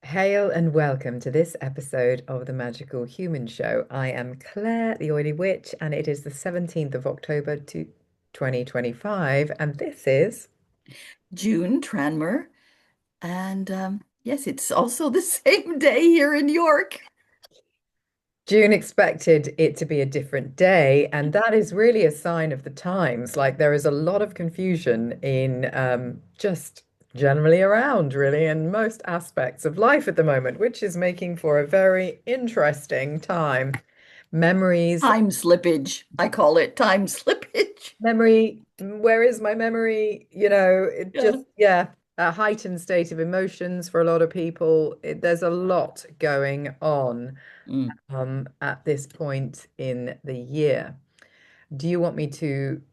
Hail and welcome to this episode of the Magical Human Show. I am Claire, the Oily Witch, and it is the 17th of October to 2025, and this is June Tranmer. And yes, it's also the same day here in York. June. Expected it to be a different day, and that is really a sign of the times. Like there is a lot of confusion in just generally around, really, in most aspects of life at the moment, which is making for a very interesting time. Memories Time slippage. I call it time slippage. memory, where is my memory? It Yeah. just, yeah, a heightened state of emotions for a lot of people. There's a lot going on Mm. at this point in the year. Do you want me to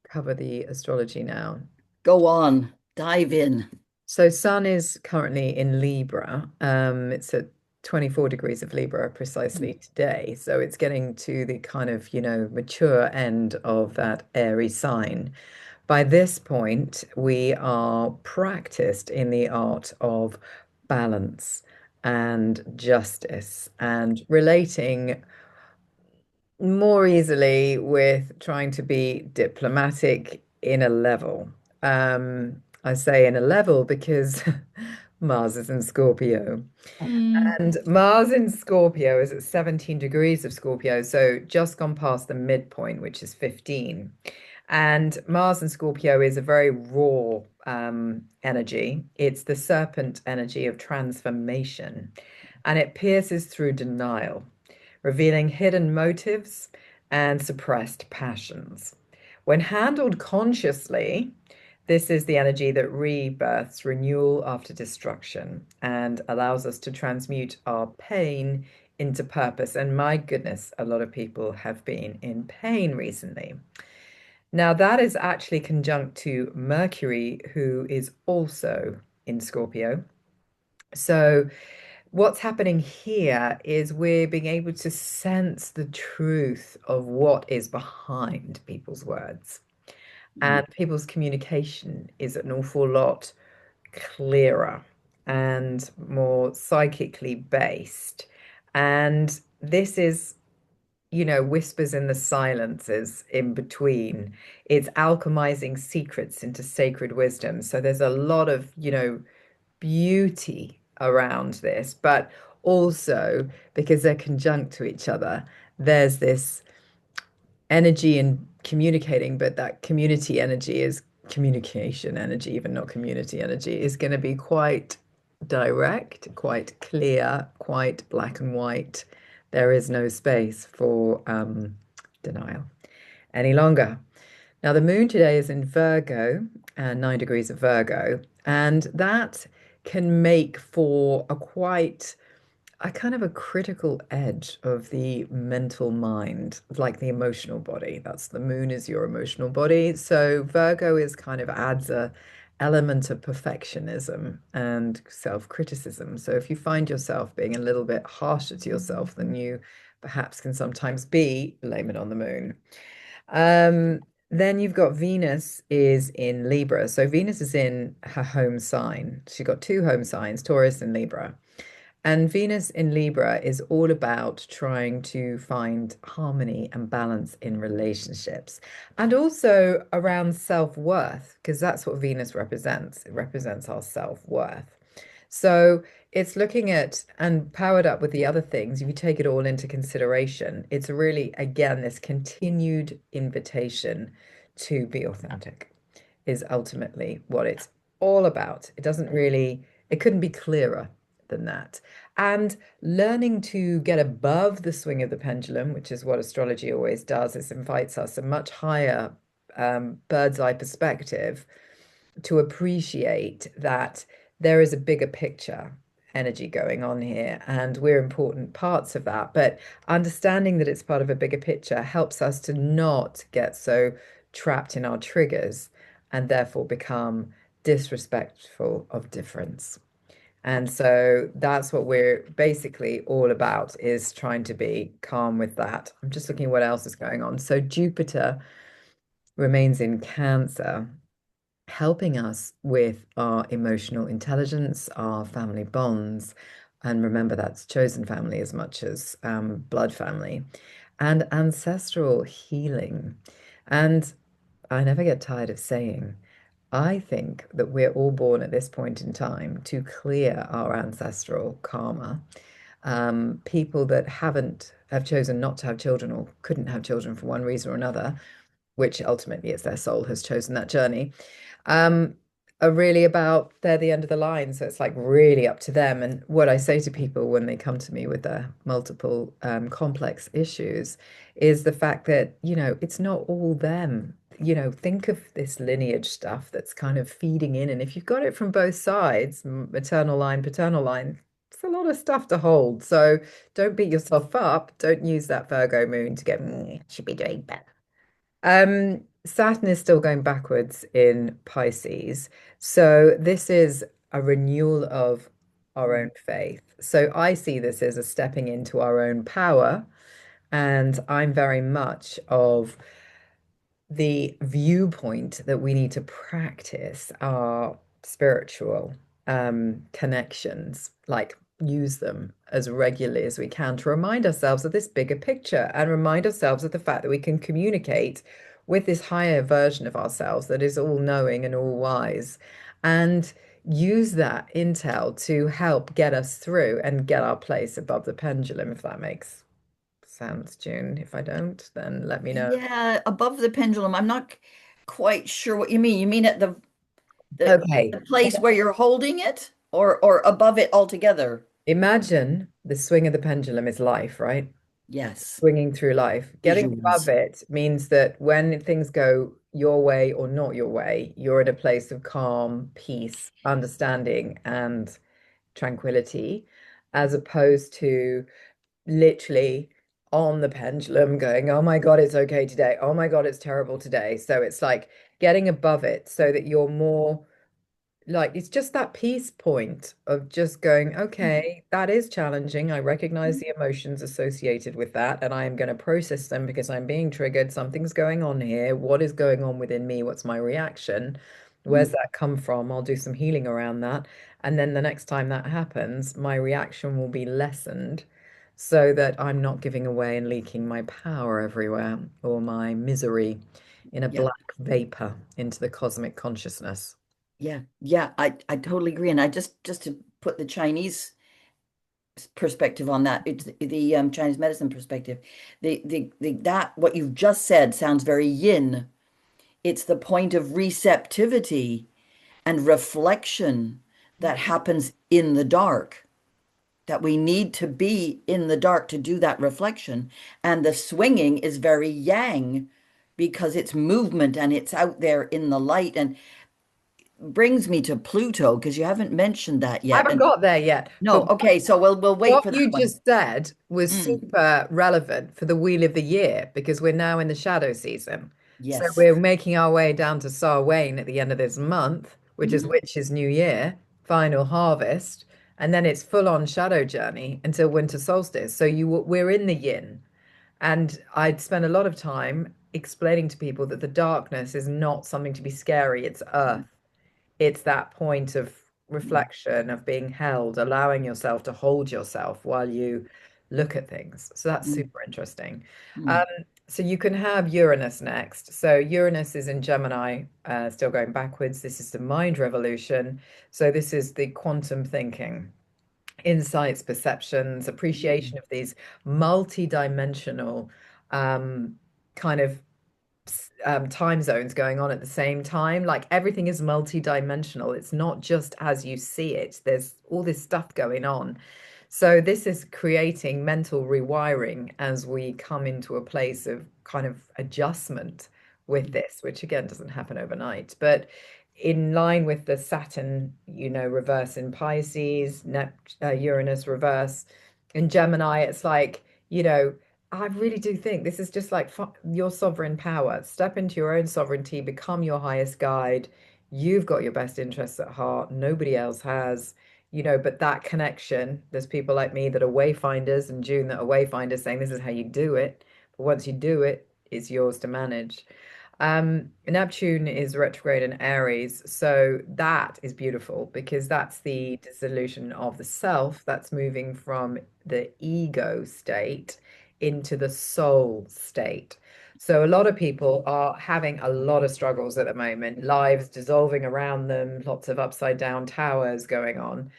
cover the astrology now? Go on, dive in. So Sun is currently in Libra. It's at 24 degrees of Libra Mm. precisely today. So it's getting to the kind of, mature end of that airy sign. By this point, we are practiced in the art of balance and justice and relating more easily with trying to be diplomatic in a level. I say in a level because Mars is in Scorpio. Mm. And Mars in Scorpio is at 17 degrees of Scorpio, so just gone past the midpoint, which is 15. And Mars in Scorpio is a very raw energy. It's the serpent energy of transformation, and it pierces through denial, revealing hidden motives and suppressed passions. When handled consciously, this is the energy that rebirths renewal after destruction and allows us to transmute our pain into purpose. And my goodness, a lot of people have been in pain recently. Now, that is actually conjunct to Mercury, who is also in Scorpio. So, what's happening here is we're being able to sense the truth of what is behind people's words. Mm. And people's communication is an awful lot clearer and more psychically based. And this is, whispers in the silences in between. It's alchemizing secrets into sacred wisdom. So there's a lot of, beauty around this, but also because they're conjunct to each other, there's this energy in communicating, but that community energy is communication energy, even not community energy, is going to be quite direct, quite clear, quite black and white. There is no space for denial any longer. Now, the moon today is in Virgo, 9 degrees of Virgo, and that can make for a kind of a critical edge of the mental mind, like the emotional body. That's the moon is your emotional body. So Virgo is kind of adds a element of perfectionism and self-criticism. So if you find yourself being a little bit harsher to yourself than you perhaps can sometimes be, blame it on the moon. Then you've got Venus is in Libra. So Venus is in her home sign. She's got two home signs, Taurus and Libra. And Venus in Libra is all about trying to find harmony and balance in relationships and also around self-worth, because that's what Venus represents. It represents our self-worth. So it's looking at and powered up with the other things, if you take it all into consideration, it's really, again, this continued invitation to be authentic is ultimately what it's all about. It couldn't be clearer than that. And learning to get above the swing of the pendulum, which is what astrology always does, is invites us a much higher bird's eye perspective to appreciate that there is a bigger picture energy going on here, and we're important parts of that. But understanding that it's part of a bigger picture helps us to not get so trapped in our triggers and therefore become disrespectful of difference. And so that's what we're basically all about is trying to be calm with that. I'm just looking at what else is going on. So Jupiter remains in Cancer, helping us with our emotional intelligence, our family bonds, And remember, that's chosen family as much as blood family and ancestral healing. And I never get tired of saying, I think that we're all born at this point in time to clear our ancestral karma. People that have chosen not to have children or couldn't have children for one reason or another, which ultimately is their soul has chosen that journey, um, are really about they're the end of the line. So it's like really up to them. And what I say to people when they come to me with their multiple complex issues is the fact that, it's not all them. Think of this lineage stuff that's kind of feeding in. And if you've got it from both sides, maternal line, paternal line, it's a lot of stuff to hold. So don't beat yourself up. Don't use that Virgo moon to get, should be doing better. Saturn is still going backwards in Pisces. So this is a renewal of our own faith. So I see this as a stepping into our own power. And I'm very much of the viewpoint that we need to practice our spiritual connections, like use them as regularly as we can to remind ourselves of this bigger picture and remind ourselves of the fact that we can communicate with this higher version of ourselves that is all knowing and all wise, and use that intel to help get us through and get our place above the pendulum, if that makes sense, June. If I don't, then let me know. Yeah, above the pendulum. I'm not quite sure what you mean. You mean at the, Okay. the place where you're holding it or above it altogether? Imagine the swing of the pendulum is life, right? Yes. Swinging through life. Getting above Visuals. it means that when things go your way or not your way, you're in a place of calm, peace, understanding, and tranquility, as opposed to literally on the pendulum going, oh my God, it's okay today. Oh my God, it's terrible today. So it's like getting above it so that you're more like it's just that peace point of just going, okay, that is challenging. I recognize the emotions associated with that, and I am going to process them because I'm being triggered. Something's going on here. What is going on within me? What's my reaction? Where's that come from? I'll do some healing around that. And then the next time that happens, my reaction will be lessened so that I'm not giving away and leaking my power everywhere or my misery in a Yeah. black vapor into the cosmic consciousness. Yeah. Yeah. I totally agree. And I just to put the Chinese perspective on that, it's the Chinese medicine perspective. The that what you've just said sounds very yin. It's the point of receptivity and reflection that happens in the dark, that we need to be in the dark to do that reflection. And the swinging is very yang because it's movement and it's out there in the light and brings me to Pluto because you haven't mentioned that I yet. haven't And got there yet, but no, okay, so we'll wait what for that you one. just said was Mm, super relevant for the Wheel of the Year because we're now in the shadow season. So yes. we're making our way down to Samhain at the end of this month, which is Mhm. Witch's New Year, final harvest, and then it's full on shadow journey until winter solstice. So we're in the yin. And I'd spend a lot of time explaining to people that the darkness is not something to be scary, it's earth. It's that point of Mm, reflection, of being held, allowing yourself to hold yourself while you look at things. So that's mm, super interesting. Um, mm, so you can have Uranus next. So Uranus is in Gemini, still going backwards. This is the mind revolution. So this is the quantum thinking, insights, perceptions, appreciation mm, of these multi-dimensional kind of time zones going on at the same time. Like everything is multi-dimensional. It's not just as you see it. There's all this stuff going on. So this is creating mental rewiring as we come into a place of kind of adjustment with mm, this, which again doesn't happen overnight. But in line with the Saturn, reverse in Pisces, Uranus reverse in Gemini, it's like, I really do think this is just like your sovereign power. Step into your own sovereignty, become your highest guide. You've got your best interests at heart. Nobody else has, but that connection, there's people like me that are wayfinders and June that are wayfinders saying this is how you do it. But once you do it, it's yours to manage. Neptune is retrograde in Aries, so that is beautiful because that's the dissolution of the self that's moving from the ego state into the soul state. So a lot of people are having a lot of struggles at the moment, lives dissolving around them, lots of upside down towers going on.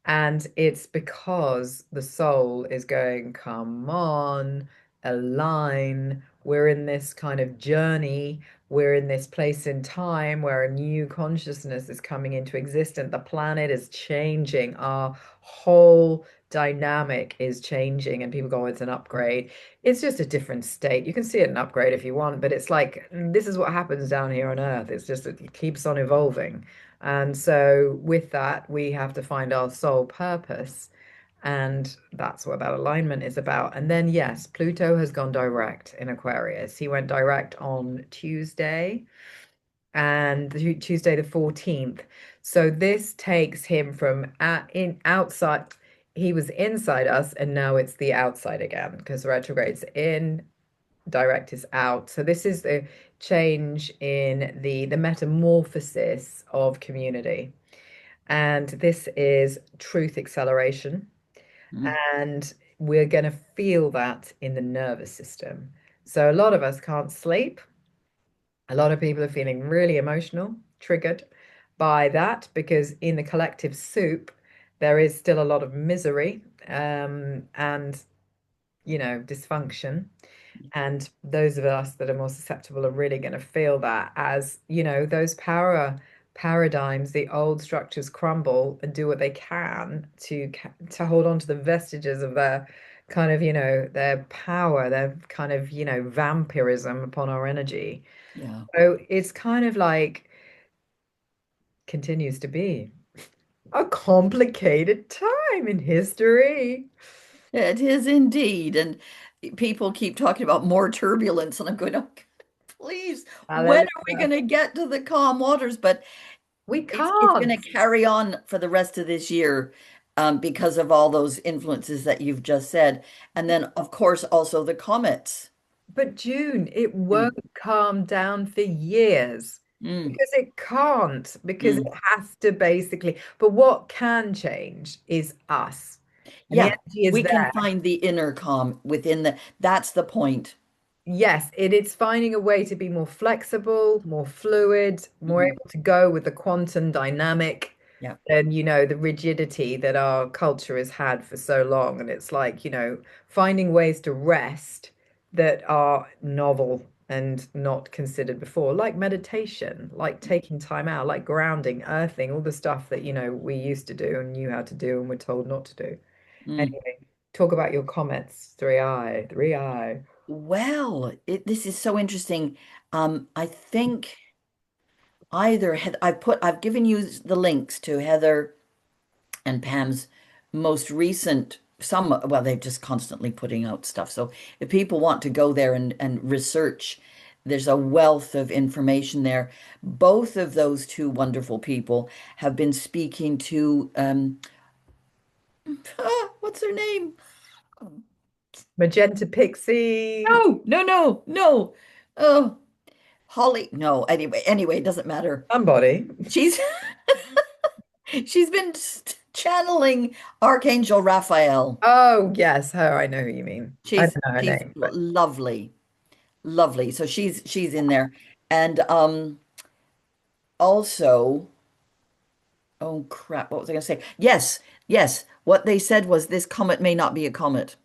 And it's because the soul is going, come on, align. We're in this kind of journey. We're in this place in time where a new consciousness is coming into existence. The planet is changing. Our whole dynamic is changing. And people go, oh, it's an upgrade. It's just a different state. You can see it an upgrade if you want, but it's like, this is what happens down here on Earth. It's just, it keeps on evolving. And so, with that, we have to find our soul purpose. And that's what that alignment is about. And then, yes, Pluto has gone direct in Aquarius. He went direct on Tuesday and Tuesday the 14th. So, this takes him from in outside, he was inside us, and now it's the outside again because retrograde's in, direct is out. So this is the change in the metamorphosis of community. And this is truth acceleration. Mm. And we're going to feel that in the nervous system. So a lot of us can't sleep. A lot of people are feeling really emotional, triggered by that because in the collective soup, there is still a lot of misery and, dysfunction. And those of us that are more susceptible are really going to feel that as, those power paradigms, the old structures crumble and do what they can to hold on to the vestiges of their kind of, their power, their kind of, vampirism upon our energy. Yeah. So it's kind of like continues to be a complicated time in history. It is indeed. And people keep talking about more turbulence, and I'm going, oh, please, when are we Hallelujah. going to get to the calm waters? But We it's going can't. to carry on for the rest of this year, because of all those influences that you've just said. And then, of course, also the comets. But June, it Mm, won't calm down for years mm, because it can't, because it mm. has to basically. But what can change is us. And the Yeah, energy is we can there. find the inner calm within that's the point. Yes, it's finding a way to be more flexible, more fluid, more Mhm. able to go with the quantum dynamic Yeah. than, the rigidity that our culture has had for so long. And it's like, finding ways to rest that are novel and not considered before, like meditation, like taking time out, like grounding, earthing, all the stuff that, we used to do and knew how to do and were told not to do. Mm. Anyway, talk about your comments, 3i, 3i. Well, this is so interesting. I think I've given you the links to Heather and Pam's most recent, well, they're just constantly putting out stuff. So if people want to go there and research, there's a wealth of information there. Both of those two wonderful people have been speaking to, what's her name? Magenta Pixie, No, no, no, no. Oh, Holly. No, anyway, it doesn't matter. somebody. She's she's been channeling Archangel Raphael. Oh, yes, her. I know who you mean. I don't know her She's name, but lovely, lovely. So she's in there. And also, oh crap, what was I going to say? Yes, yes. What they said was this comet may not be a comet.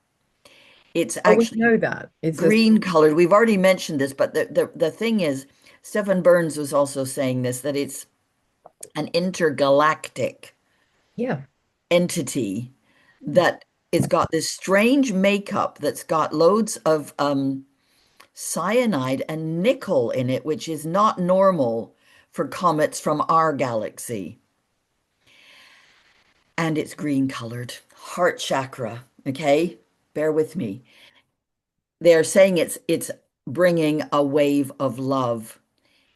It's oh, we actually know that. It's just, green colored. We've already mentioned this, but the thing is, Stephen Burns was also saying this, that it's an intergalactic yeah. entity that it's got this strange makeup that's got loads of cyanide and nickel in it, which is not normal for comets from our galaxy. And it's green colored, heart chakra. Okay, bear with me. They're saying it's bringing a wave of love,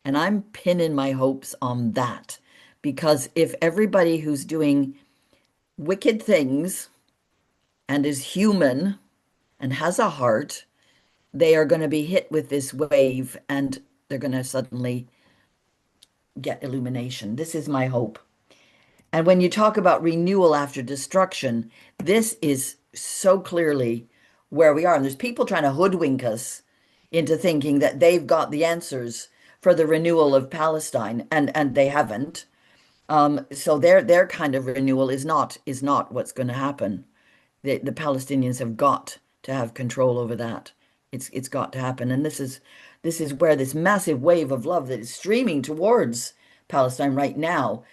and I'm pinning my hopes on that because if everybody who's doing wicked things and is human and has a heart, they are going to be hit with this wave. And they're going to suddenly get illumination. This is my hope. And when you talk about renewal after destruction, this is so clearly where we are. And there's people trying to hoodwink us into thinking that they've got the answers for the renewal of Palestine, and they haven't. So their kind of renewal is not what's going to happen. The Palestinians have got to have control over that. It's got to happen. And this is where this massive wave of love that is streaming towards Palestine right now,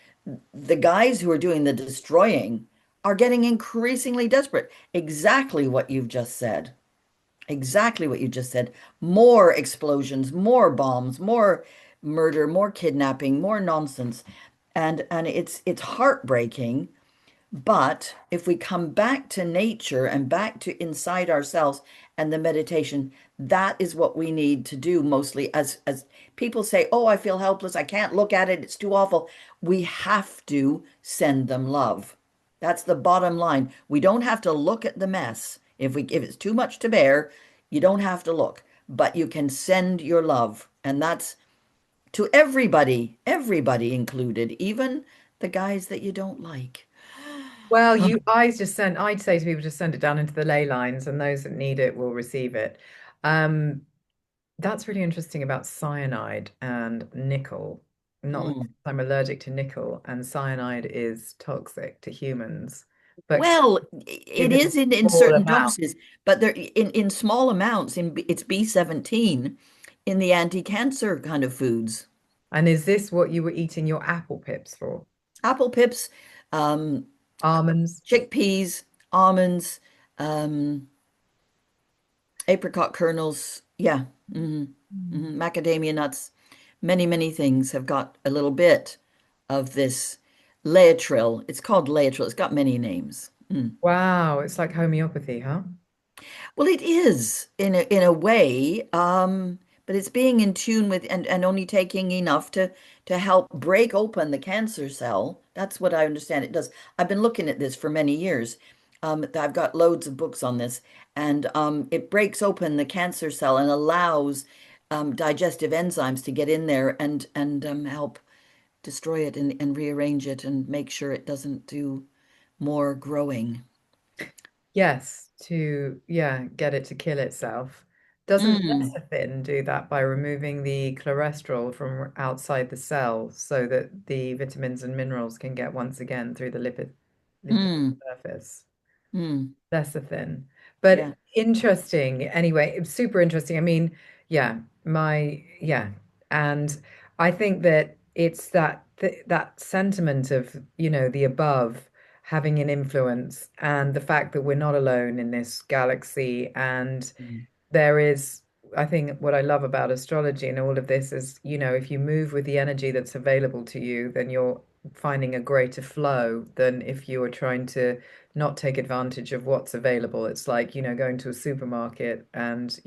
the guys who are doing the destroying are getting increasingly desperate. Exactly what you've just said. Exactly what you just said. More explosions, more bombs, more murder, more kidnapping, more nonsense. And it's heartbreaking, but if we come back to nature and back to inside ourselves and the meditation, that is what we need to do mostly. As people say, "Oh, I feel helpless. I can't look at it. It's too awful." We have to send them love. That's the bottom line. We don't have to look at the mess. If it's too much to bear, you don't have to look, but you can send your love, and that's to everybody, everybody included, even the guys that you don't like. Well, I'd say to people, just send it down into the ley lines, and those that need it will receive it. Um, that's really interesting about cyanide and nickel. Not that Mm. I'm allergic to nickel, and cyanide is toxic to humans, but Well, it given is in small certain amount. doses, but there in small amounts. It's B17 in the anti-cancer kind of foods. And is this what you were eating your apple pips for? Apple pips, um, Almonds? chickpeas, almonds, um, apricot kernels. Yeah, macadamia nuts. Many, many things have got a little bit of this Laetrile. It's called Laetrile. It's got many names. Wow, it's like homeopathy, huh? Well, it is in a way, but it's being in tune with and only taking enough to help break open the cancer cell. That's what I understand it does. I've been looking at this for many years. I've got loads of books on this, and it breaks open the cancer cell and allows digestive enzymes to get in there and help destroy it and rearrange it and make sure it doesn't do more growing. Yes, to yeah, get it to kill itself. Doesn't Mm, lecithin do that by removing the cholesterol from outside the cell so that the vitamins and minerals can get once again through the lipid mm, surface? mm. Lecithin. But Yeah. interesting. Anyway, it's super interesting. I mean, yeah. And I think that it's that sentiment of, the above having an influence and the fact that we're not alone in this galaxy and Mm. there is, I think what I love about astrology and all of this is, if you move with the energy that's available to you, then you're finding a greater flow than if you are trying to not take advantage of what's available. It's like, going to a supermarket and,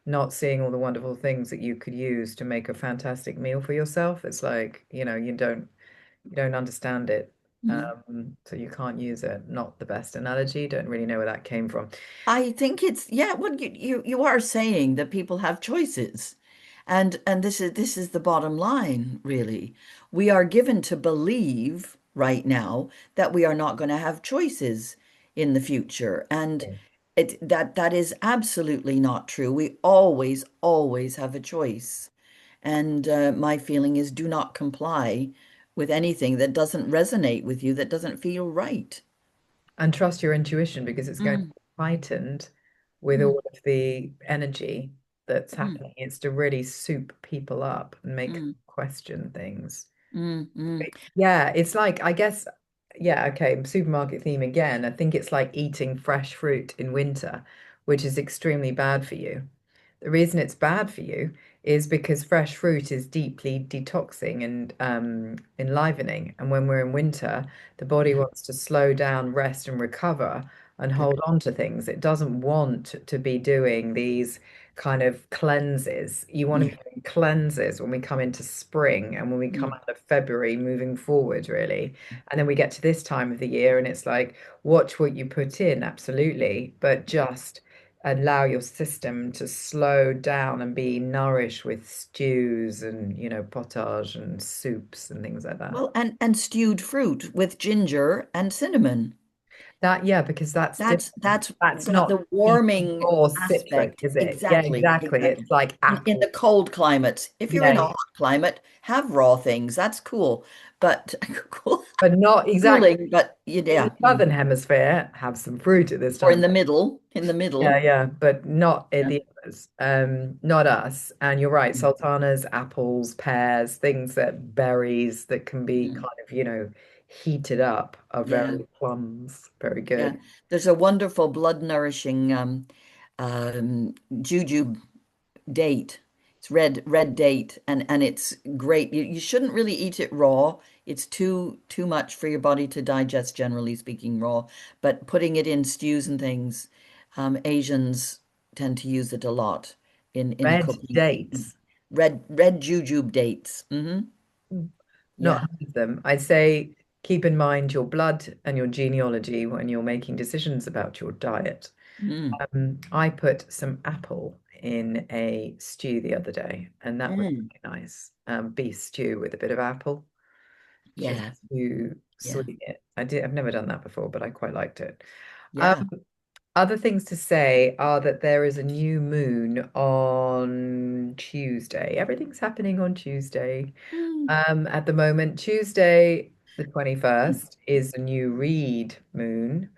not seeing all the wonderful things that you could use to make a fantastic meal for yourself. It's like, you don't understand it. Mm. So you can't use it. Not the best analogy. Don't really know where that came from. I think it's yeah, well you are saying that people have choices. And this is the bottom line, really. We are given to believe right now that we are not going to have choices in the future. And that is absolutely not true. We always, always have a choice. And my feeling is do not comply with anything that doesn't resonate with you, that doesn't feel right. And trust your intuition because it's going to Mm, be heightened with mm, all of the energy that's mm, happening. It's to really soup people up and make them mm, question things. mm, mm, Yeah, it's like, I guess, yeah, okay, supermarket theme again. I think it's like eating fresh fruit in winter, which is extremely bad for you. The reason it's bad for you is because fresh fruit is deeply detoxing and enlivening. And when we're in winter, the body yeah. wants to slow down, rest, and recover and hold on to things. It doesn't want to be doing these kind of cleanses. You want to Yeah. be doing cleanses when we come into spring and when we come Mm, out of February moving forward, really. And then we get to this time of the year and it's like, watch what you put in, absolutely, but just allow your system to slow down and be nourished with stews and, potage and soups and things like that. Well, and stewed fruit with ginger and cinnamon. Yeah, because that's different. That's That's got not the eating warming raw citric, aspect. is it? Yeah, Exactly, exactly. exactly. It's like In apple. the cold climates, if you're in Yeah, a yeah. hot climate, have raw things. That's cool, but cool, But not exactly cooling. But in the yeah, southern hemisphere, have some fruit at this or time. in the Yeah, middle. yeah, but not in Yeah. the others. Not us. And you're right, Mm, sultanas, apples, pears, things that berries that can be mm. kind of, heated up are Yeah, very plums. Very yeah. good. There's a wonderful blood nourishing jujube date. It's red date, and it's great. You shouldn't really eat it raw. It's too much for your body to digest, generally speaking, raw. But putting it in stews and things, Asians tend to use it a lot in Red cooking. dates. Red jujube dates. Not Yeah. heard of them. I'd say keep in mind your blood and your genealogy when you're making decisions about your diet. Mm. I put some apple in a stew the other day, and that was Mm. really nice. Beef stew with a bit of apple, just Yeah. to Yeah. sweeten it. I've never done that before, but I quite liked it. Um, Yeah. Other things to say are that there is a new moon on Tuesday. Everything's happening on Tuesday. Mm. At the moment, Tuesday, the 21st, is a new reed moon,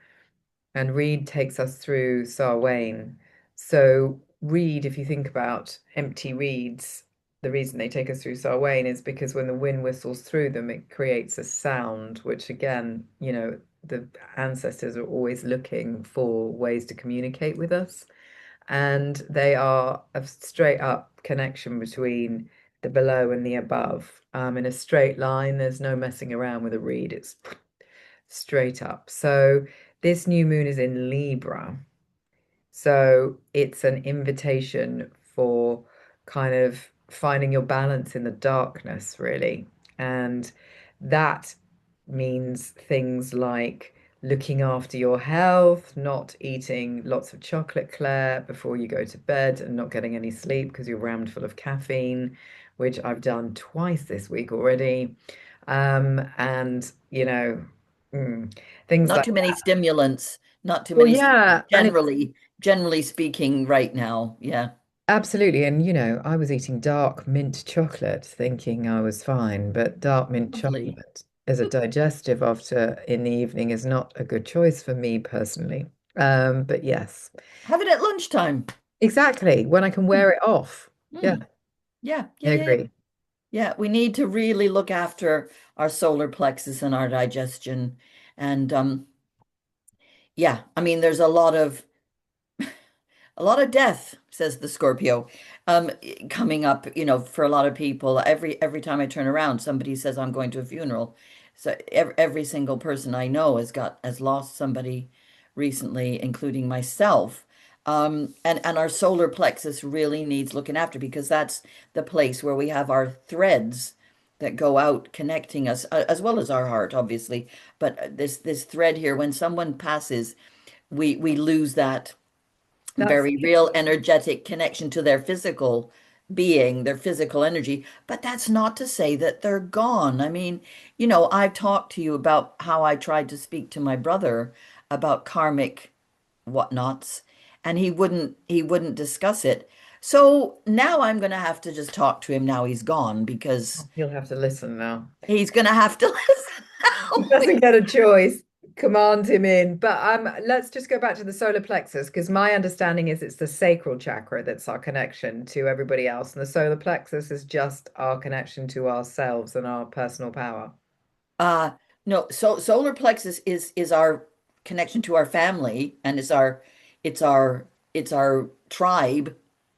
and reed takes us through Samhain. So, reed, if you think about empty reeds, the reason they take us through Samhain is because when the wind whistles through them, it creates a sound, which again, the ancestors are always looking for ways to communicate with us. And they are a straight up connection between the below and the above. In a straight line, there's no messing around with a reed, it's straight up. So this new moon is in Libra. So it's an invitation for kind of finding your balance in the darkness, really. And that means things like looking after your health, not eating lots of chocolate Claire before you go to bed and not getting any sleep because you're rammed full of caffeine, which I've done twice this week already. And, mm, things Not like too many stimulants. Not too well, many yeah, stimulants, and it's generally speaking, right now. Yeah. absolutely. And, I was eating dark mint chocolate thinking I was fine, but dark mint Lovely. chocolate as a digestive after in the evening is not a good choice for me personally. But yes, Have it at lunchtime. exactly. When I can wear it off. Yeah, Mm. Yeah, I yeah, yeah, yeah. agree. Yeah, we need to really look after our solar plexus and our digestion. And yeah, I mean, there's a lot of death, says the Scorpio, um, coming up, for a lot of people. Every time I turn around, somebody says I'm going to a funeral. So every single person I know has lost somebody recently, including myself. And our solar plexus really needs looking after because that's the place where we have our threads that go out connecting us, as well as our heart, obviously. But this thread here, when someone passes, we lose that That's very real energetic connection to their physical being, their physical energy. But that's not to say that they're gone. I mean, I've talked to you about how I tried to speak to my brother about karmic whatnots, and he wouldn't discuss it. So now I'm going to have to just talk to him now he's gone because you'll have to listen now. he's going to have to listen He now. doesn't get a choice. Command him in. But let's just go back to the solar plexus because my understanding is it's the sacral chakra that's our connection to everybody else, and the solar plexus is just our connection to ourselves and our personal power. Uh, no, so solar plexus is our connection to our family and it's our tribe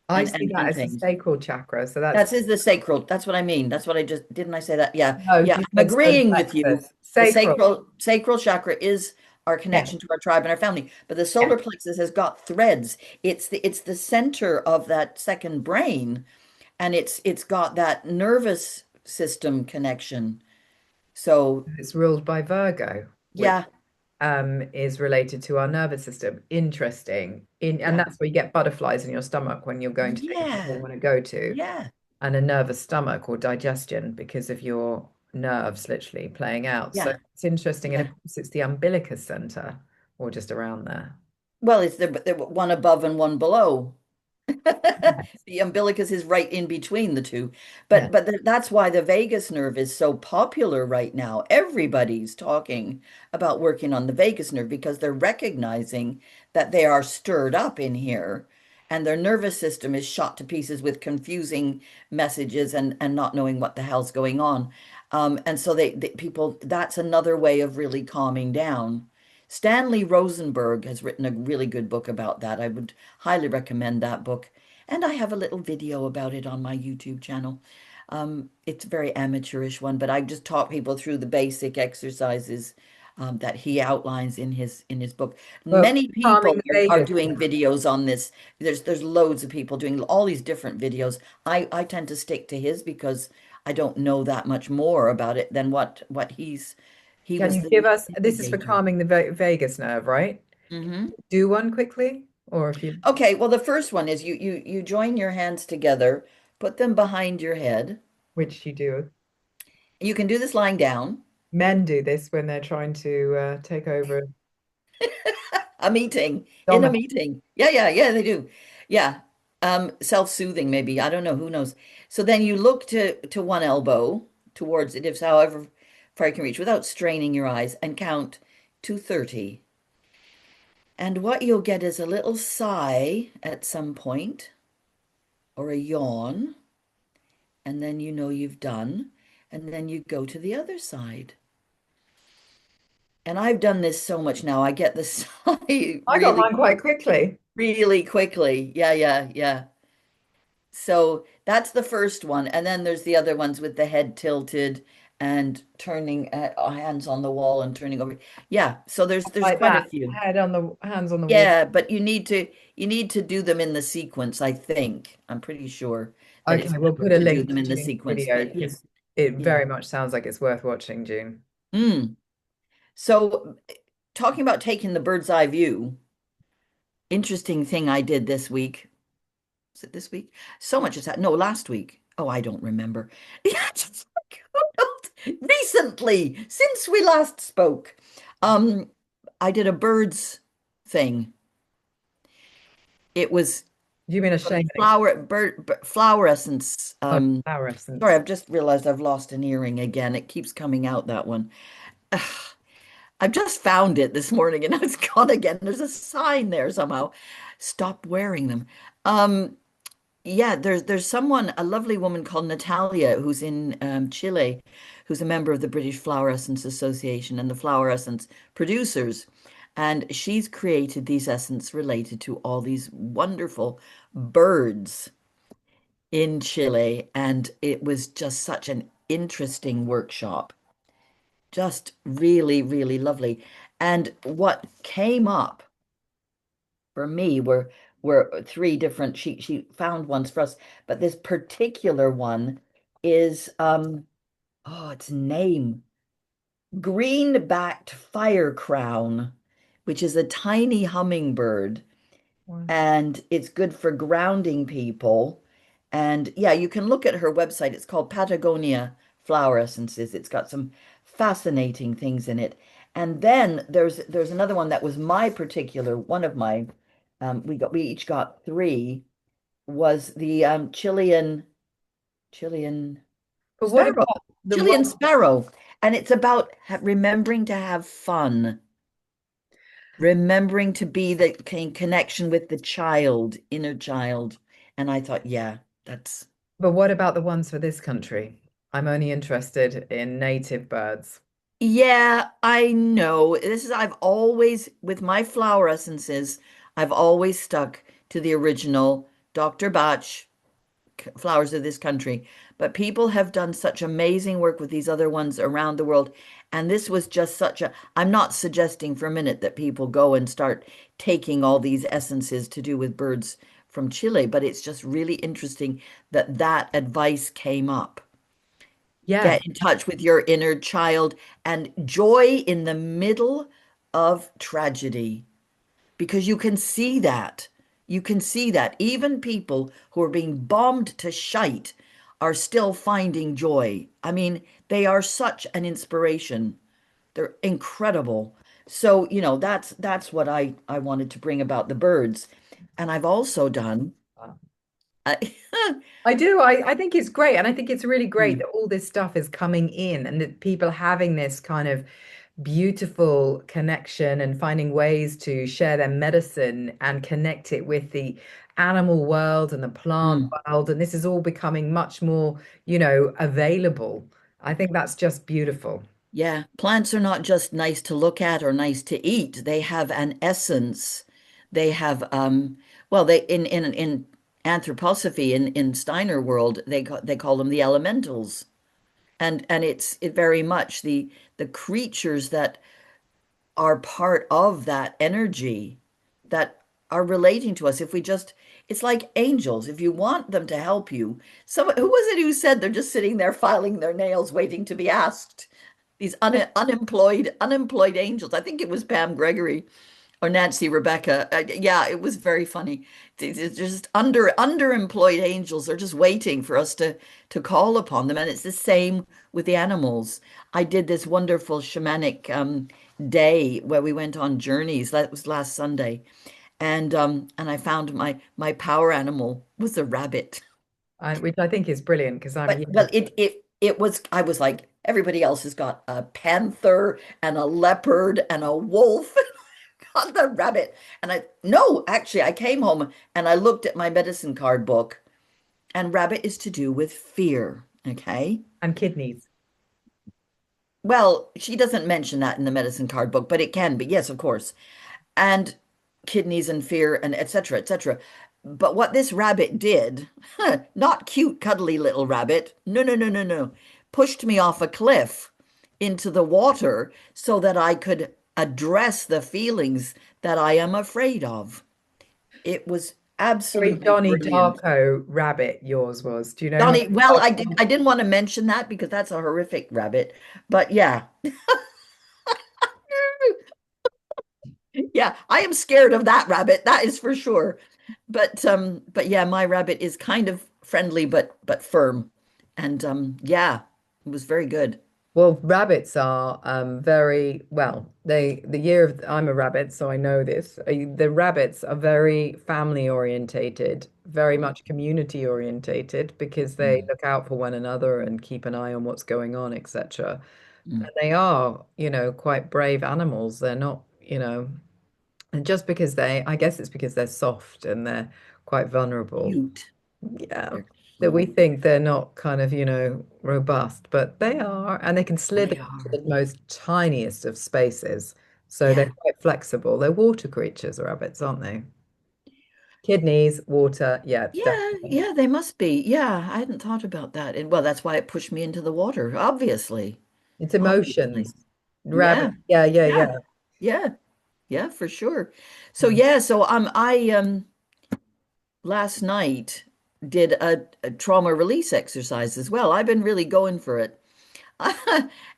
I and see and that and as the things. sacral chakra, so that's That is the sacral. That's what I mean. That's what I just didn't I say that? Yeah. no, Yeah, you I'm said solar agreeing with you. plexus, The sacral. sacral chakra is our Yeah, connection to our tribe and our family, but the yeah. solar plexus has got threads. It's the center of that second brain, and it's got that nervous system connection. So It's ruled by Virgo, which yeah. is related to our nervous system. Interesting. And Yeah. that's where you get butterflies in your stomach when you're going to take a pill you Yeah. want to go to, Yeah. and a nervous stomach or digestion because of your nerves literally playing out. So Yeah. it's interesting. And of Yeah. course, it's the umbilicus center or just around there. Well, it's the one above and one below. The umbilicus is right in between the two. Yeah. That's why the vagus nerve is so popular right now. Everybody's talking about working on the vagus nerve because they're recognizing that they are stirred up in here and their nervous system is shot to pieces with confusing messages and not knowing what the hell's going on. And so people, that's another way of really calming down. Stanley Rosenberg has written a really good book about that. I would highly recommend that book. And I have a little video about it on my YouTube channel. It's a very amateurish one, but I just talk people through the basic exercises that he outlines in his book. Well, Many calming people the are vagus doing nerve. videos on this. There's loads of people doing all these different videos. I tend to stick to his because I don't know that much more about it than what he Can was you the give us, this is for instigator. calming the vagus nerve, right? Hmm. Do one quickly, or if you, Okay, well, the first one is you join your hands together, put them behind your head. which you do. You can do this lying down, Men do this when they're trying to take over a meeting, in a dominance. meeting. Yeah, yeah, yeah, they do. Yeah. Self-soothing maybe. I don't know, who knows. So then you look to one elbow towards it, if however far you can reach, without straining your eyes, and count to 30. And what you'll get is a little sigh at some point, or a yawn, and then you know you've done, and then you go to the other side. And I've done this so much now, I get the sigh I got really, mine quite quickly. really quickly. Yeah, yeah, yeah. So that's the first one. And then there's the other ones with the head tilted and turning hands on the wall and turning over. Yeah, so there's Like quite a that. few. Head on the hands on the wall. Yeah, but you need to do them in the sequence, I think. I'm pretty sure that it's Okay, we'll better put a to do link them to in the June's sequence. video But yeah, because it yeah. very much sounds like it's worth watching, June. Mm. So talking about taking the bird's eye view, interesting thing I did this week. Was it this week? So much has happened. No, last week. Oh, I don't remember. Yeah, just like, who knows? Recently, since we last spoke, um, I did a birds thing. It was You mean a a shaming? flower essence. Oh, flower Sorry, essence. I've just realized I've lost an earring again. It keeps coming out, that one. I've just found it this morning and it's gone again. There's a sign there somehow. Stop wearing them. Um, Yeah, there's someone, a lovely woman called Natalia, who's in Chile, who's a member of the British Flower Essence Association and the flower essence producers. And she's created these essence related to all these wonderful birds in Chile. And it was just such an interesting workshop. Just really, really lovely. And what came up for me were three different she found ones for us, but this particular one is oh, its name, green-backed fire crown, which is a tiny hummingbird, One. and it's good for grounding people. And yeah, you can look at her website. It's called Patagonia Flower Essences. It's got some fascinating things in it. And then there's another one that was my particular one of my we each got three, was the Chilean But what sparrow. about the Chilean one? sparrow. And it's about remembering to have fun, remembering to be the connection with the child, inner child. And I thought, yeah, that's, But what about the ones for this country? I'm only interested in native birds. yeah, I know. I've always, with my flower essences, I've always stuck to the original Dr. Bach flowers of this country. But people have done such amazing work with these other ones around the world. And this was just I'm not suggesting for a minute that people go and start taking all these essences to do with birds from Chile, but it's just really interesting that that advice came up. Yeah, Get in touch with your inner child and joy in the middle of tragedy because you can see that. You can see that even people who are being bombed to shite are still finding joy. I mean, they are such an inspiration. They're incredible. So, that's what I wanted to bring about the birds. And I've also done I, I do. I think it's great. And I think it's really great Mm, that all this stuff is coming in and that people having this kind of beautiful connection and finding ways to share their medicine and connect it with the animal world and the plant mm. world. And this is all becoming much more, available. I think that's just beautiful. Yeah, plants are not just nice to look at or nice to eat. They have an essence. They have well, they in anthroposophy in Steiner world, they call them the elementals. And it very much the creatures that are part of that energy that are relating to us. If we just, it's like angels. If you want them to help you, someone, who was it who said they're just sitting there filing their nails, waiting to be asked? These unemployed angels. I think it was Pam Gregory or Nancy Rebecca. Yeah, it was very funny. It's just underemployed angels. They're just waiting for us to call upon them, and it's the same with the animals. I did this wonderful shamanic day where we went on journeys. That was last Sunday, and I found my power animal was a rabbit. Which I think is brilliant because I'm But here to. but it was I was like everybody else has got a panther and a leopard and a wolf. On the rabbit. And no, actually, I came home and I looked at my medicine card book, and rabbit is to do with fear. Okay. And kidneys. Well, she doesn't mention that in the medicine card book, but it can be. Yes, of course. And kidneys and fear and etc., etc. But what this rabbit did, not cute, cuddly little rabbit. No, no, no, no, no. Pushed me off a cliff into the water so that I could address the feelings that I am afraid of. It was Very absolutely Donnie brilliant. Darko rabbit yours was. Do you know Donnie, well, I how? didn't want to mention that because that's a horrific rabbit. But yeah. Yeah, I am scared of that rabbit. That is for sure. But yeah, my rabbit is kind of friendly but firm. And yeah, it was very good. Well, rabbits are very well. The year of I'm a rabbit, so I know this. The rabbits are very family orientated, very much community orientated because they Mm, look out for one another and keep an eye on what's going on, etc. mm. And they are, quite brave animals. They're not, and just because I guess it's because they're soft and they're quite vulnerable. Cute. Yeah. They're That we cute. think they're not kind of, robust, but they are, and they can slither They into are. the most tiniest of spaces. So they're Yeah. quite flexible. They're water creatures, rabbits, aren't they? Kidneys, water, yeah, Yeah, definitely. yeah, they must be. Yeah, I hadn't thought about that. And well, that's why it pushed me into the water, obviously. It's Obviously. emotions. Yeah. Rabbit, yeah, yeah, Yeah. yeah. Yeah. Yeah, for sure. So Mm. yeah, so I last night did a trauma release exercise as well. I've been really going for it.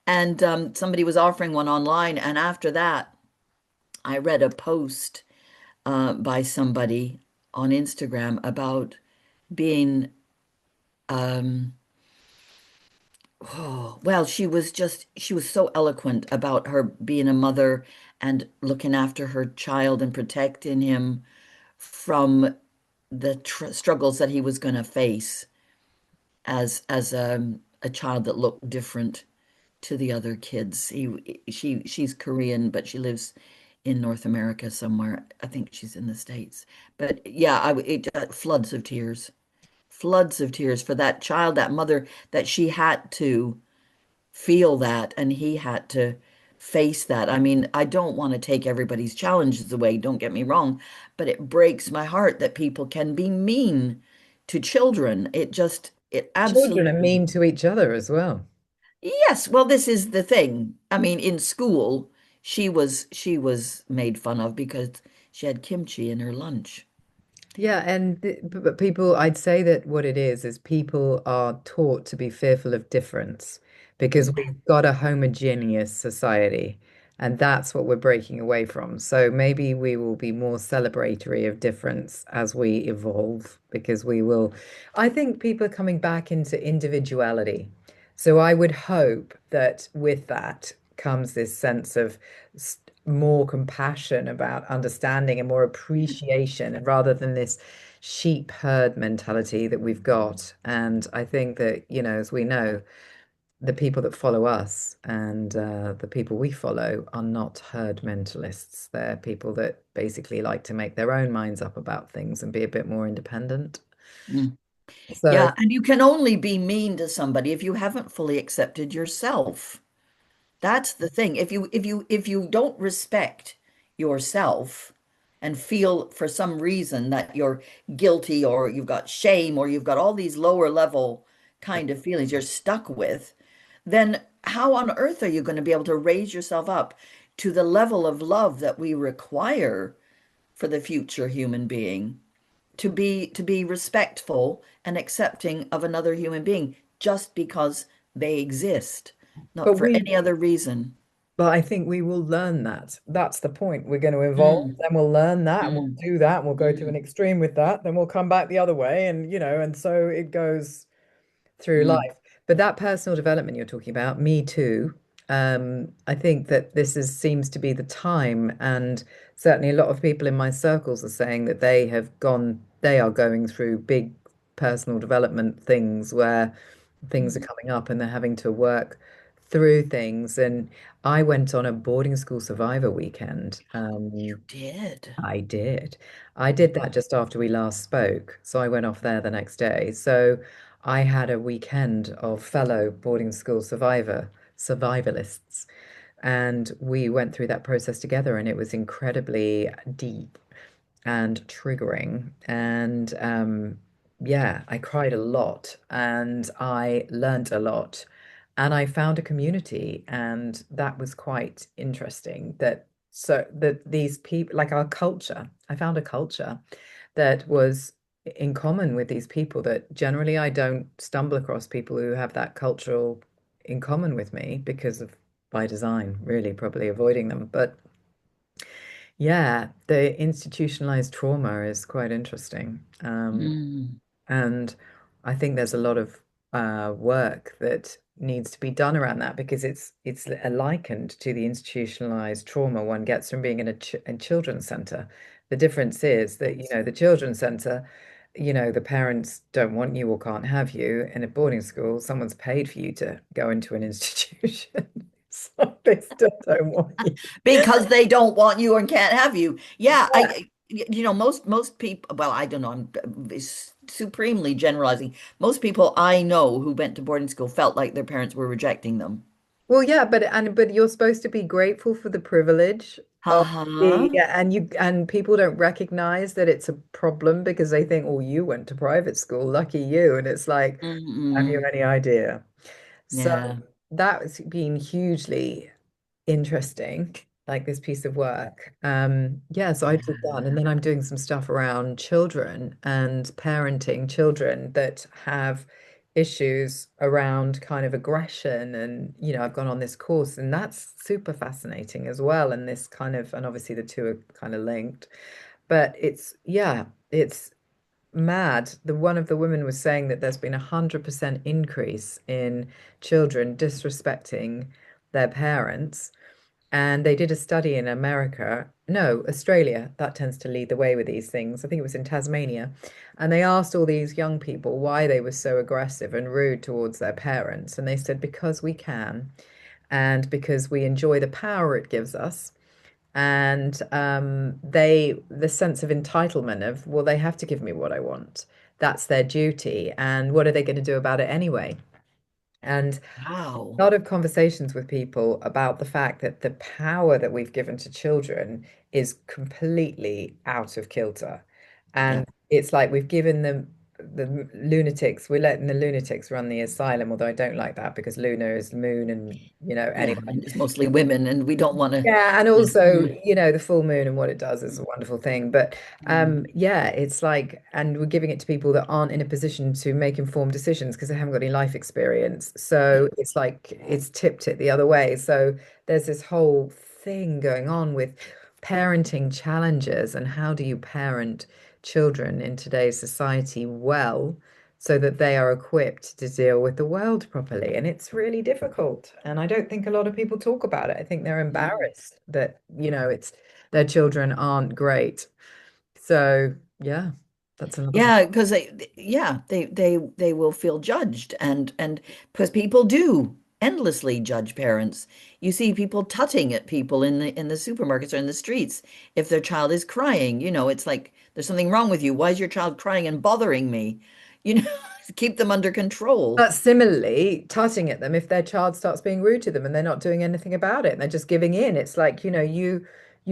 And somebody was offering one online, and after that, I read a post by somebody on Instagram about being oh, well, she was so eloquent about her being a mother and looking after her child and protecting him from the tr struggles that he was going to face as a child that looked different to the other kids. She's Korean, but she lives in North America somewhere. I think she's in the States. But yeah, floods of tears for that child, that mother, that she had to feel that and he had to face that. I mean, I don't want to take everybody's challenges away, don't get me wrong, but it breaks my heart that people can be mean to children. It Children are absolutely, mean to each other as well. yes, well, this is the thing. I mean, in school, she was made fun of because she had kimchi in her lunch. Yeah, and but people, I'd say that what it is people are taught to be fearful of difference because Yeah. we've got a homogeneous society. And that's what we're breaking away from. So maybe we will be more celebratory of difference as we evolve, because we will, I think people are coming back into individuality. So I would hope that with that comes this sense of more compassion about understanding and more appreciation, and rather than this sheep herd mentality that we've got. And I think that, as we know, the people that follow us and the people we follow are not herd mentalists. They're people that basically like to make their own minds up about things and be a bit more independent. Mm. So, Yeah, and you can only be mean to somebody if you haven't fully accepted yourself. That's the thing. If you don't respect yourself and feel for some reason that you're guilty or you've got shame or you've got all these lower level kind of feelings you're stuck with, then how on earth are you going to be able to raise yourself up to the level of love that we require for the future human being? To be respectful and accepting of another human being just because they exist, but not for we, any other reason. but I think we will learn that. That's the point. We're going to evolve, Mm, then we'll learn that, and we'll mm, do that, and we'll go to an mm, extreme with that, then we'll come back the other way, and and so it goes through mm, life. But that personal development you're talking about, me too. I think that seems to be the time, and certainly a lot of people in my circles are saying that they are going through big personal development things where things are mm. coming up and they're having to work through things. And I went on a boarding school survivor weekend. You did. I did. I did that just after we last spoke. So I went off there the next day. So I had a weekend of fellow boarding school survivalists. And we went through that process together, and it was incredibly deep and triggering. And yeah, I cried a lot and I learned a lot. And I found a community, and that was quite interesting. That these people, like our culture, I found a culture that was in common with these people that generally I don't stumble across people who have that cultural in common with me because of by design, really, probably avoiding them. But yeah, the institutionalized trauma is quite interesting. Mm, And I think there's a lot of work that needs to be done around that, because it's likened to the institutionalized trauma one gets from being in a children's center. The difference is that, the children's center, the parents don't want you or can't have you. In a boarding school, someone's paid for you to go into an institution. So they still don't want you. because they don't want you and can't have you. Yeah, most people, well, I don't know, I'm supremely generalizing. Most people I know who went to boarding school felt like their parents were rejecting them. Well, yeah, but you're supposed to be grateful for the privilege of the Uh-huh. yeah, and people don't recognize that it's a problem because they think, oh, you went to private school, lucky you. And it's like, have you Mm-mm. any idea? So Yeah. that's been hugely interesting, like this piece of work. Yeah, so I did that, and then I'm doing some stuff around children and parenting children that have issues around kind of aggression. And I've gone on this course, and that's super fascinating as well. And this kind of, and obviously the two are kind of linked, but it's mad. The one of the women was saying that there's been 100% increase in children disrespecting their parents. And they did a study in America, no, Australia, that tends to lead the way with these things. I think it was in Tasmania. And they asked all these young people why they were so aggressive and rude towards their parents. And they said, because we can, and because we enjoy the power it gives us. And the sense of entitlement of, well, they have to give me what I want. That's their duty. And what are they going to do about it anyway? And a Wow. lot of conversations with people about the fact that the power that we've given to children is completely out of kilter. Yeah. And it's like we've given them the lunatics, we're letting the lunatics run the asylum, although I don't like that because Luna is the moon and, Yeah. anyway. And it's mostly women, and we don't want to. Yeah, and also, Mm, the full moon and what it does is a wonderful thing. But mm, yeah, it's like, and we're giving it to people that aren't in a position to make informed decisions because they haven't got any life experience. yeah. So it's like it's tipped it the other way. So there's this whole thing going on with parenting challenges and how do you parent children in today's society well so that they are equipped to deal with the world properly. And it's really difficult. And I don't think a lot of people talk about it. I think they're Mm. embarrassed that, it's their children aren't great. So, yeah, that's another whole. Yeah, because they will feel judged, and because people do endlessly judge parents. You see people tutting at people in the supermarkets or in the streets if their child is crying. It's like there's something wrong with you. Why is your child crying and bothering me? You know, keep them under control. But similarly, tutting at them if their child starts being rude to them and they're not doing anything about it and they're just giving in. It's like, you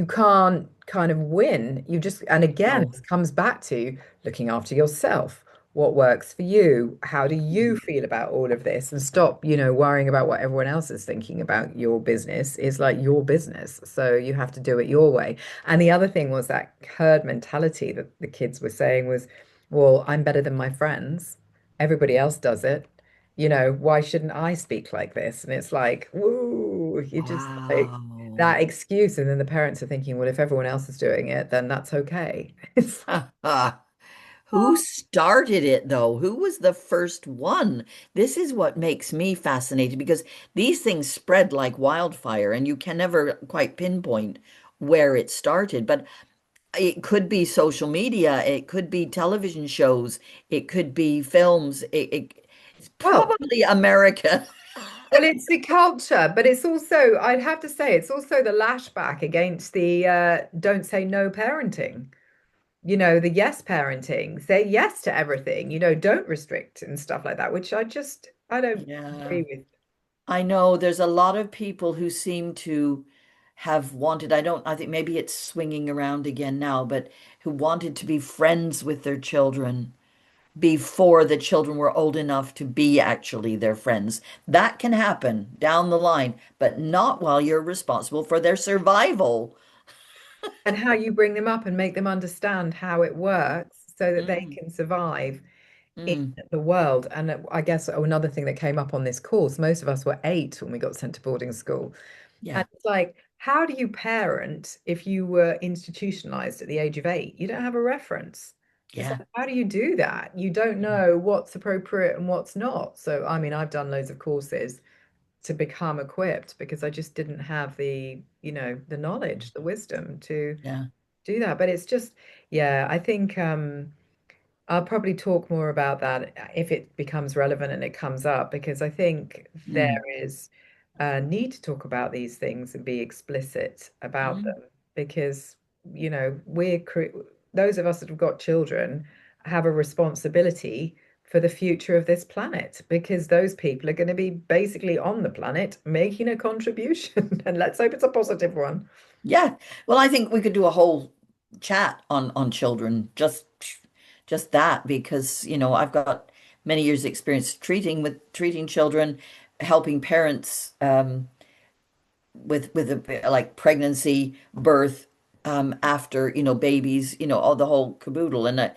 can't kind of win. You just, and again, No. this comes back to looking after yourself. What works for you? How do you Mm. feel about all of this? And stop, worrying about what everyone else is thinking about your business is like your business. So you have to do it your way. And the other thing was that herd mentality that the kids were saying was, well, I'm better than my friends. Everybody else does it. Why shouldn't I speak like this? And it's like, woo, you just like Wow. that excuse. And then the parents are thinking, well, if everyone else is doing it, then that's okay. It's like, Who started it though? Who was the first one? This is what makes me fascinated because these things spread like wildfire and you can never quite pinpoint where it started. But it could be social media, it could be television shows, it could be films, it's well, probably America. well, it's the culture, but it's also, I'd have to say, it's also the lashback against the don't say no parenting. The yes parenting, say yes to everything, don't restrict and stuff like that, which I don't Yeah. agree with. I know there's a lot of people who seem to have wanted, I think maybe it's swinging around again now, but who wanted to be friends with their children before the children were old enough to be actually their friends. That can happen down the line, but not while you're responsible for their survival. And how you bring them up and make them understand how it works so that they Mm, can survive in mm, the world. And I guess another thing that came up on this course, most of us were 8 when we got sent to boarding school. And yeah, it's like, how do you parent if you were institutionalized at the age of 8? You don't have a reference. It's yeah. like, how do you do that? You don't know what's appropriate and what's not. So, I mean, I've done loads of courses to become equipped because I just didn't have the knowledge, the wisdom to Yeah. do that. But it's just, yeah, I think I'll probably talk more about that if it becomes relevant and it comes up, because I think there Mm, is a need to talk about these things and be explicit about mm. them because, those of us that have got children have a responsibility for the future of this planet because those people are going to be basically on the planet making a contribution. And let's hope it's a positive one. Yeah. Well, I think we could do a whole chat on children, just that, because, I've got many years experience treating children, helping parents with like pregnancy, birth, after, babies, all the whole caboodle. And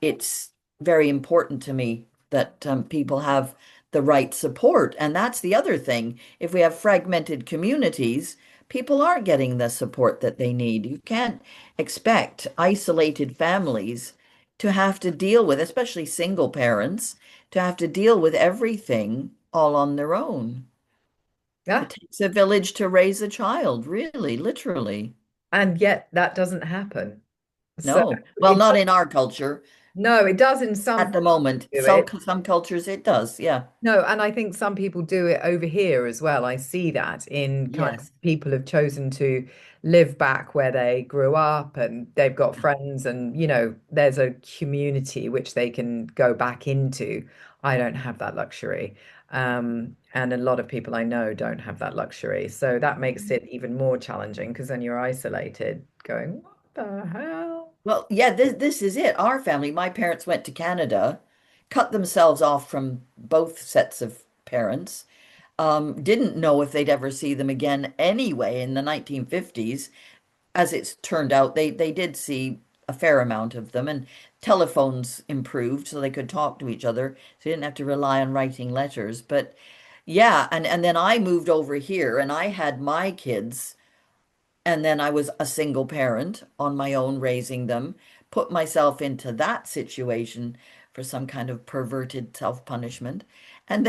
it's very important to me that people have the right support. And that's the other thing. If we have fragmented communities, people aren't getting the support that they need. You can't expect isolated families to have to deal with, especially single parents, to have to deal with everything all on their own. It Yeah. takes a village to raise a child, really, literally. And yet that doesn't happen. So No. Well, it not in our culture no, it does in some at the places moment. do it. Some cultures it does. Yeah. No, and I think some people do it over here as well. I see that in kind of Yes. people have chosen to live back where they grew up and they've got friends and, there's a community which they can go back into. I don't have that luxury. And a lot of people I know don't have that luxury. So that makes it even more challenging because then you're isolated going, what the hell? Well, yeah, this is it. Our family, my parents went to Canada, cut themselves off from both sets of parents. Didn't know if they'd ever see them again anyway in the 1950s. As it's turned out, they did see a fair amount of them, and telephones improved so they could talk to each other, so they didn't have to rely on writing letters. But yeah, and then I moved over here, and I had my kids And then I was a single parent on my own raising them, put myself into that situation for some kind of perverted self-punishment. And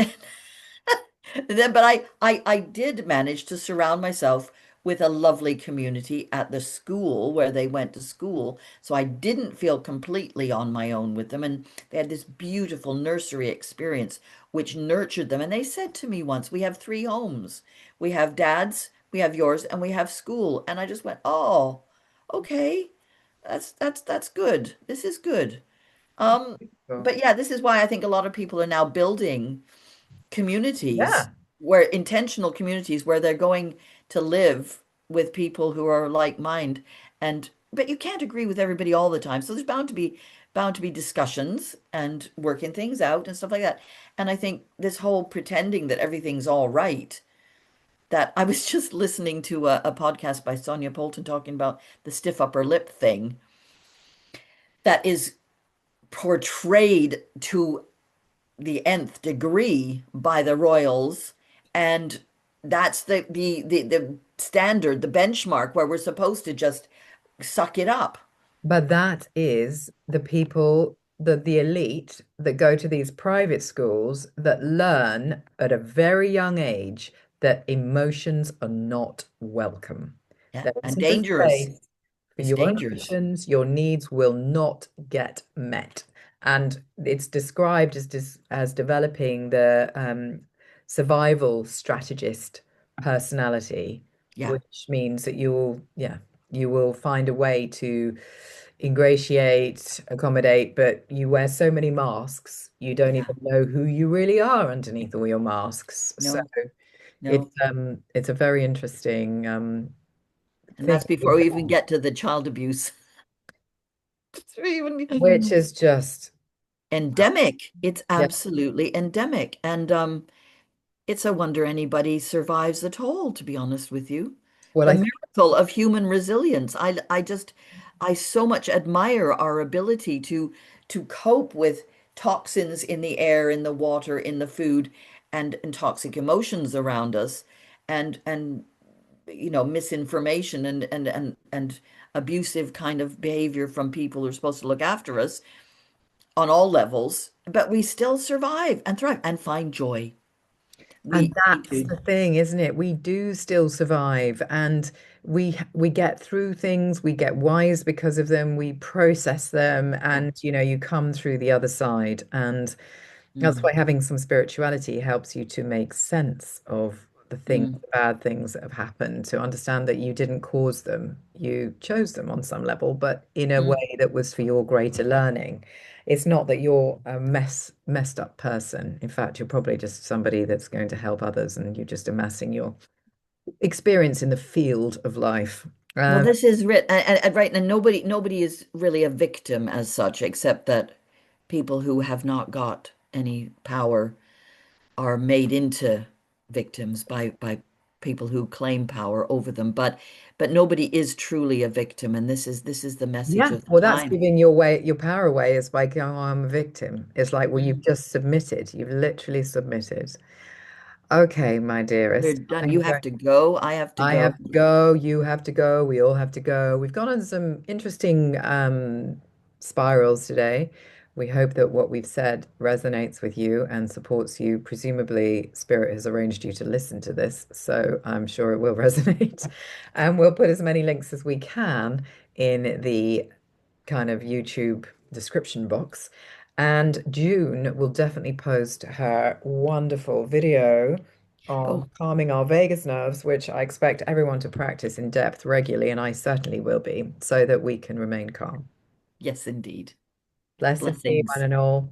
then but I did manage to surround myself with a lovely community at the school where they went to school. So I didn't feel completely on my own with them. And they had this beautiful nursery experience, which nurtured them. And they said to me once, we have three homes. We have dad's, we have yours, and we have school. And I just went, oh, okay. That's good. This is good. Um, So, but yeah, this is why I think a lot of people are now building communities yeah. where intentional communities where they're going to live with people who are like mind and but you can't agree with everybody all the time, so there's bound to be discussions and working things out and stuff like that. And I think this whole pretending that everything's all right, that I was just listening to a podcast by Sonia Polton talking about the stiff upper lip thing that is portrayed to the nth degree by the royals, and that's the standard, the benchmark where we're supposed to just suck it up. But that is the people, the elite that go to these private schools that learn at a very young age that emotions are not welcome. Yeah, There and isn't a dangerous. space for It's your dangerous. emotions, your needs will not get met. And it's described as developing the survival strategist personality, Yeah, which means that you will find a way to ingratiate, accommodate, but you wear so many masks, you don't yeah. even know who you really are underneath all your masks. So No, no. it's a very interesting And thing, that's before we even get to the child abuse. It's which even is just endemic. It's yeah. absolutely endemic. And it's a wonder anybody survives at all, to be honest with you. Well, The I think miracle of human resilience. I so much admire our ability to cope with toxins in the air, in the water, in the food, and toxic emotions around us, and misinformation and abusive kind of behavior from people who are supposed to look after us on all levels, but we still survive and thrive and find joy. and We that's do. the thing, isn't it? We do still survive and we get through things, we get wise because of them, we process them, Yeah. and you come through the other side. And that's Mm, why having some spirituality helps you to make sense of the things, mm, the bad things that have happened, to understand that you didn't cause them. You chose them on some level, but in a mm. way that was for your greater learning. It's not that you're a messed up person. In fact, you're probably just somebody that's going to help others, and you're just amassing your experience in the field of life. Well, Um, this is right, and nobody is really a victim as such, except that people who have not got any power are made into victims by people who claim power over them. But nobody is truly a victim, and this is the message yeah, of the well, that's time. giving your power away is by going, oh, I'm a victim. It's like, well, you've Mm. just submitted. You've literally submitted. Okay, my We're dearest. done. You I'm have going. to go. I have to I have go. to go. You have to go. We all have to go. We've gone on some interesting spirals today. We hope that what we've said resonates with you and supports you. Presumably, Spirit has arranged you to listen to this, so I'm sure it will resonate. And we'll put as many links as we can in the kind of YouTube description box. And June will definitely post her wonderful video Oh, on calming our vagus nerves, which I expect everyone to practice in depth regularly, and I certainly will be, so that we can remain calm. yes, indeed. Blessed be one Blessings. and all.